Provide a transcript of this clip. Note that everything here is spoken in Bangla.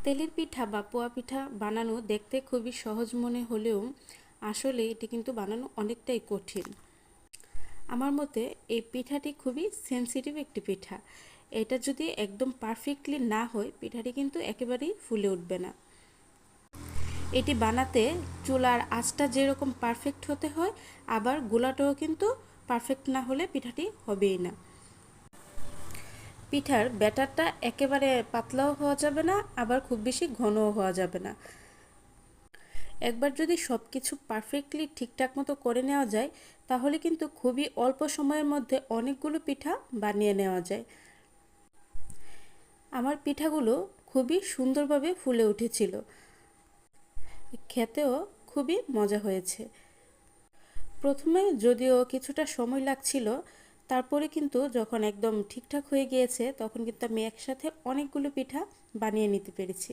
তেলের পিঠা বা পোয়া পিঠা বানানো দেখতে খুবই সহজ মনে হলেও আসলে এটি কিন্তু বানানো অনেকটাই কঠিন। আমার মতে এই পিঠাটি খুবই সেনসিটিভ একটি পিঠা। এটা যদি একদম পারফেক্টলি না হয় পিঠাটি কিন্তু একেবারেই ফুলে উঠবে না। এটি বানাতে চুলার আঁচটা যেরকম পারফেক্ট হতে হয়, আবার গোলাটাও কিন্তু পারফেক্ট না হলে পিঠাটি হবেই না। পিঠার ব্যাটারটা একেবারে পাতলাও হওয়া যাবে না, আবার খুব বেশি ঘনও হওয়া যাবে না। একবার যদি সব কিছু পারফেক্টলি ঠিকঠাক মতো করে নেওয়া যায় তাহলে কিন্তু খুবই অল্প সময়ের মধ্যে অনেকগুলো পিঠা বানিয়ে নেওয়া যায়। আমার পিঠাগুলো খুবই সুন্দরভাবে ফুলে উঠেছিল, খেতেও খুবই মজা হয়েছে। প্রথমে যদিও কিছুটা সময় লাগছিল, তারপরে কিন্তু যখন একদম ঠিকঠাক হয়ে গিয়েছে তখন কিন্তু আমি একসাথে অনেকগুলো পিঠা বানিয়ে নিতে পেরেছি।